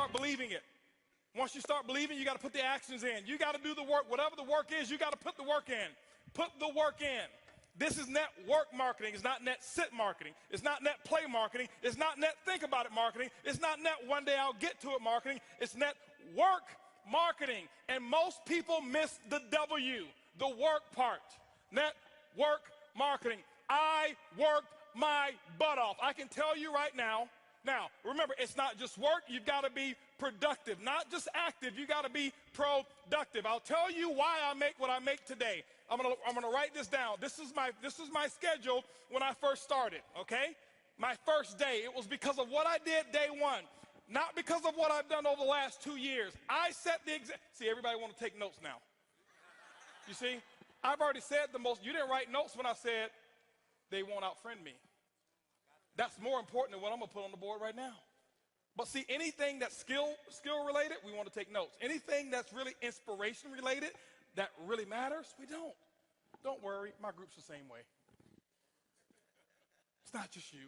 start believing it. Once you start believing, you got to put the actions in. You got to do the work. Whatever the work is, you got to put the work in. Put the work in. This is network marketing. It's not net sit marketing. It's not net play marketing. It's not net think about it marketing. It's not net one day I'll get to it marketing. It's net work marketing. And most people miss the W, the work part. Network marketing. I worked my butt off. I can tell you right now. Now, remember, it's not just work. You've got to be productive, not just active. You got to be productive. I'll tell you why I make what I make today. I'm gonna write this down. This is my schedule when I first started, okay? My first day, it was because of what I did day one, not because of what I've done over the last 2 years. I set the see, everybody want to take notes now. You see, I've already said the most. You didn't write notes when I said they won't outfriend me. That's more important than what I'm gonna put on the board right now. But see, anything that's skill related, we want to take notes. Anything that's really inspiration related, that really matters, we don't. Don't worry, my group's the same way. It's not just you.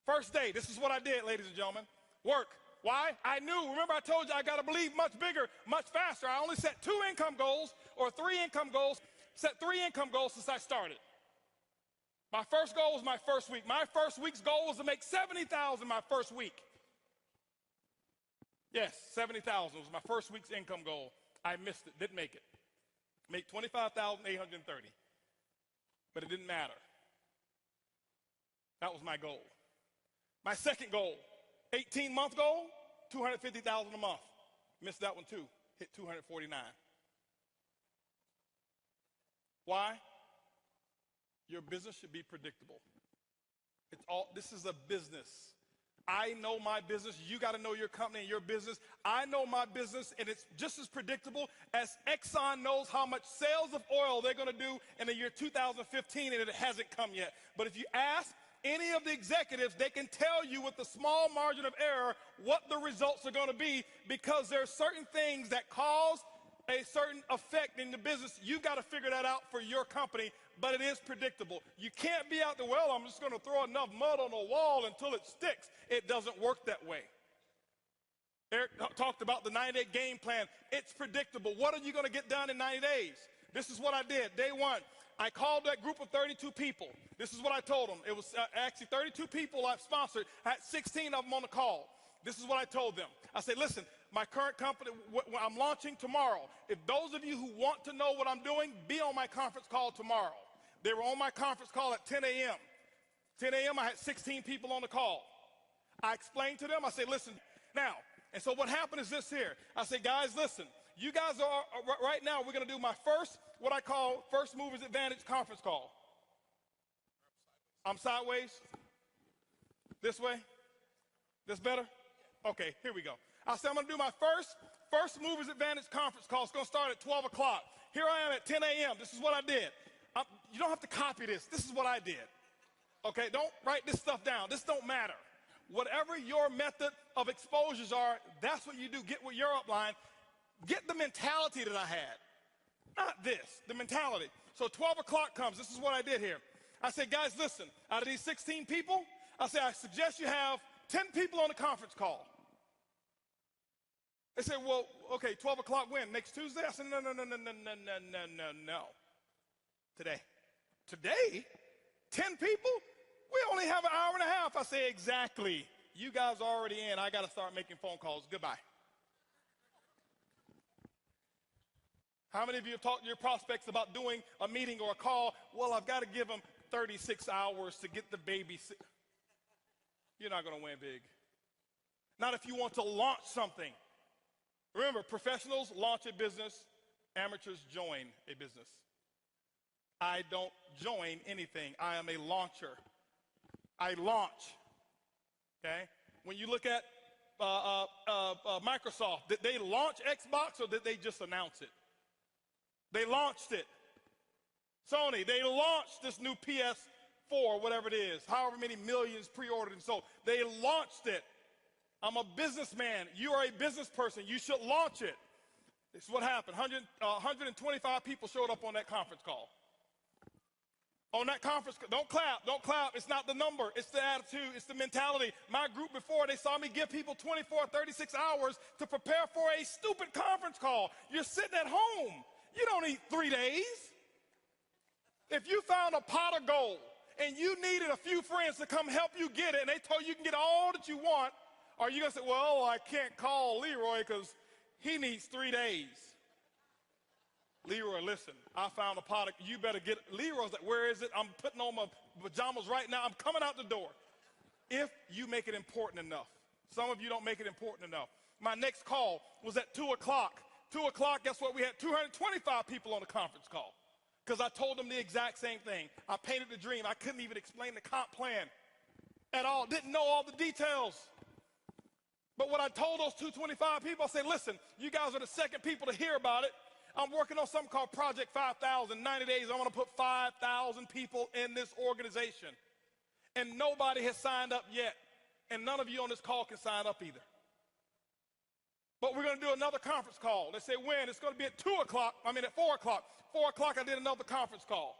First day, this is what I did, ladies and gentlemen. Work. Why? I knew, remember I told you I got to believe much bigger, much faster. I only set 2 income goals or 3 income goals, set 3 income goals since I started. My first goal was my first week. My first week's goal was to make $70,000 my first week. Yes, $70,000 was my first week's income goal. I missed it, didn't make it. Made $25,830, but it didn't matter. That was my goal. My second goal, 18-month goal, $250,000 a month. Missed that one too, hit $249,000. Why? Your business should be predictable. This is a business. I know my business. You got to know your company and your business. I know my business, and it's just as predictable as Exxon knows how much sales of oil they're going to do in the year 2015, and it hasn't come yet. But if you ask any of the executives, they can tell you with a small margin of error what the results are going to be, because there are certain things that cause a certain effect in the business. You've got to figure that out for your company, but it is predictable. You can't be out there, well, I'm just going to throw enough mud on the wall until it sticks. It doesn't work that way. Eric talked about the 90-day game plan. It's predictable. What are you going to get done in 90 days? This is what I did. Day one, I called that group of 32 people. This is what I told them. It was actually 32 people I've sponsored. I had 16 of them on the call. This is what I told them. I said, listen, my current company, I'm launching tomorrow. If those of you who want to know what I'm doing, be on my conference call tomorrow. They were on my conference call at 10 a.m. 10 a.m., I had 16 people on the call. I explained to them, I said, listen, now, and so what happened is this here. I said, guys, listen, you guys are, right now, we're going to do my first, what I call First Movers Advantage conference call. I'm sideways? This way? This better? Okay, here we go. I said, I'm going to do my First Movers Advantage conference call. It's going to start at 12 o'clock. Here I am at 10 a.m. This is what I did. You don't have to copy this. This is what I did. Okay, don't write this stuff down. This don't matter. Whatever your method of exposures are, that's what you do. Get with your upline. Get the mentality that I had. Not this, the mentality. So 12 o'clock comes. This is what I did here. I said, guys, listen, out of these 16 people, I said, I suggest you have 10 people on the conference call. They said, well, okay, 12 o'clock when? Next Tuesday? I said, no. Today. Today? 10 people? We only have an hour and a half. I say, exactly. You guys are already in. I got to start making phone calls. Goodbye. How many of you have talked to your prospects about doing a meeting or a call? Well, I've got to give them 36 hours to get the baby. You're not going to win big. Not if you want to launch something. Remember, professionals launch a business. Amateurs join a business. I don't join anything. I am a launcher. I launch. Okay? When you look at Microsoft, did they launch Xbox or did they just announce it? They launched it. Sony, they launched this new PS4, whatever it is, however many millions pre-ordered and sold. They launched it. I'm a businessman. You are a business person. You should launch it. This is what happened. 125 people showed up on that conference call. On that conference, don't clap, don't clap. It's not the number, it's the attitude, it's the mentality. My group before, they saw me give people 24, 36 hours to prepare for a stupid conference call. You're sitting at home. You don't need 3 days. If you found a pot of gold and you needed a few friends to come help you get it, and they told you can get all that you want, are you going to say, well, I can't call Leroy because he needs 3 days? Leroy, listen, I found a pot of, you better get it. Leroy's like, where is it? I'm putting on my pajamas right now. I'm coming out the door. If you make it important enough. Some of you don't make it important enough. My next call was at 2 o'clock. 2 o'clock, guess what? We had 225 people on the conference call because I told them the exact same thing. I painted the dream. I couldn't even explain the comp plan at all. Didn't know all the details. But what I told those 225 people, I said, listen, you guys are the second people to hear about it. I'm working on something called Project 5,000. 90 days, I want to put 5,000 people in this organization. And nobody has signed up yet. And none of you on this call can sign up either. But we're going to do another conference call. They say when? It's going to be at 4 o'clock. 4 o'clock, I did another conference call.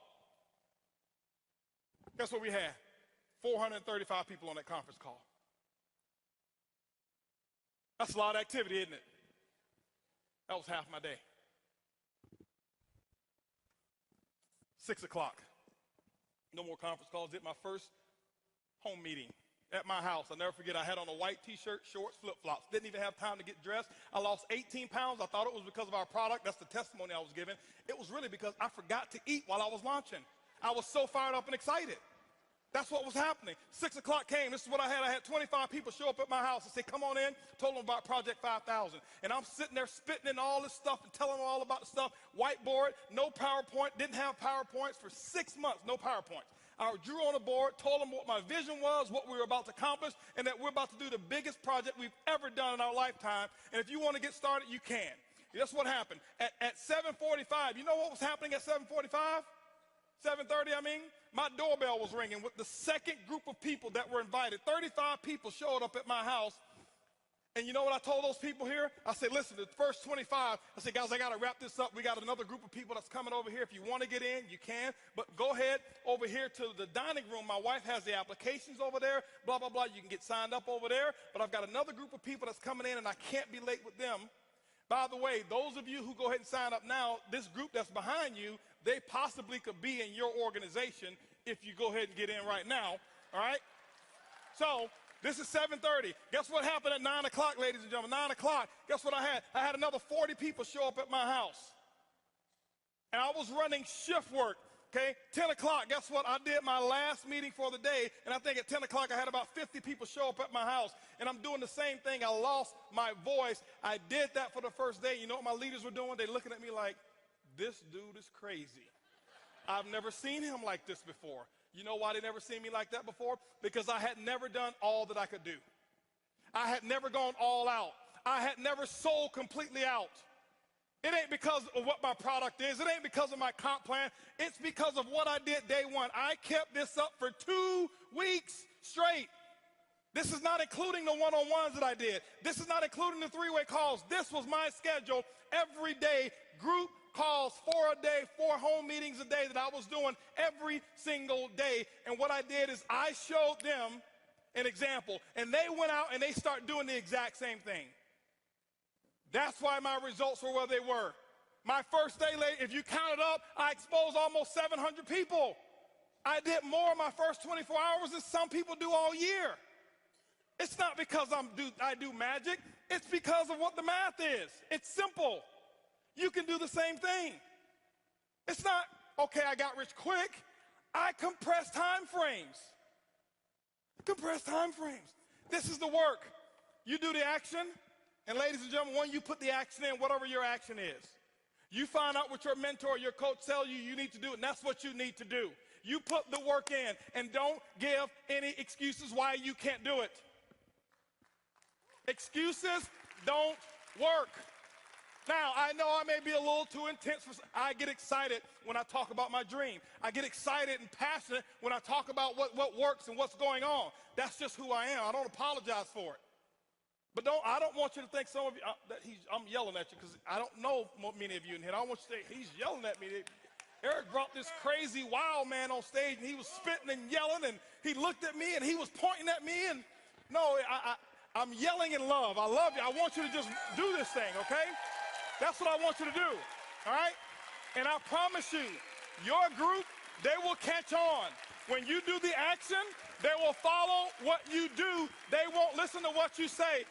Guess what we had? 435 people on that conference call. That's a lot of activity, isn't it? That was half my day. 6 o'clock. No more conference calls. Did my first home meeting at my house. I'll never forget, I had on a white t-shirt, shorts, flip-flops. Didn't even have time to get dressed. I lost 18 pounds. I thought it was because of our product. That's the testimony I was giving. It was really because I forgot to eat while I was launching. I was so fired up and excited. That's what was happening. 6 o'clock came. This is what I had. I had 25 people show up at my house and say, come on in. Told them about Project 5,000. And I'm sitting there spitting in all this stuff and telling them all about the stuff. Whiteboard, no PowerPoint. Didn't have PowerPoints for 6 months. No PowerPoints. I drew on a board, told them what my vision was, what we were about to accomplish, and that we're about to do the biggest project we've ever done in our lifetime. And if you want to get started, you can. That's what happened. At 7:45, you know what was happening at 7:45? 7:30, I mean? My doorbell was ringing with the second group of people that were invited. 35 people showed up at my house. And you know what I told those people here? I said, listen, the first 25, I said, guys, I got to wrap this up. We got another group of people that's coming over here. If you want to get in, you can. But go ahead over here to the dining room. My wife has the applications over there, blah, blah, blah. You can get signed up over there. But I've got another group of people that's coming in, and I can't be late with them. By the way, those of you who go ahead and sign up now, this group that's behind you, they possibly could be in your organization if you go ahead and get in right now, all right? So this is 7:30. Guess what happened at 9 o'clock, ladies and gentlemen? 9 o'clock, guess what I had? I had another 40 people show up at my house. And I was running shift work, okay? 10 o'clock, guess what? I did my last meeting for the day, and I think at 10 o'clock I had about 50 people show up at my house. And I'm doing the same thing. I lost my voice. I did that for the first day. You know what my leaders were doing? They're looking at me like, this dude is crazy. I've never seen him like this before. You know why they never seen me like that before? Because I had never done all that I could do. I had never gone all out. I had never sold completely out. It ain't because of what my product is. It ain't because of my comp plan. It's because of what I did day one. I kept this up for 2 weeks straight. This is not including the one-on-ones that I did. This is not including the 3-way calls. This was my schedule every day, group calls, 4 a day, 4 home meetings a day that I was doing every single day. And what I did is I showed them an example, and they went out and they started doing the exact same thing. That's why my results were where they were. My first day, if you count it up, I exposed almost 700 people. I did more in my first 24 hours than some people do all year. It's not because I do magic. It's because of what the math is. It's simple. You can do the same thing. It's not, okay, I got rich quick. I compress time frames. Compress time frames. This is the work. You do the action, and ladies and gentlemen, when you put the action in, whatever your action is, you find out what your mentor, your coach tell you need to do, and that's what you need to do. You put the work in, and don't give any excuses why you can't do it. Excuses don't work. Now, I know I may be a little too intense. I get excited when I talk about my dream. I get excited and passionate when I talk about what works and what's going on. That's just who I am. I don't apologize for it. But I don't want you to think some of you, I'm yelling at you because I don't know many of you in here. I don't want you to say, he's yelling at me. Eric brought this crazy wild man on stage, and he was spitting and yelling, and he looked at me, and he was pointing at me, and no, I'm yelling in love. I love you. I want you to just do this thing, okay? That's what I want you to do, all right? And I promise you, your group, they will catch on. When you do the action, they will follow what you do. They won't listen to what you say.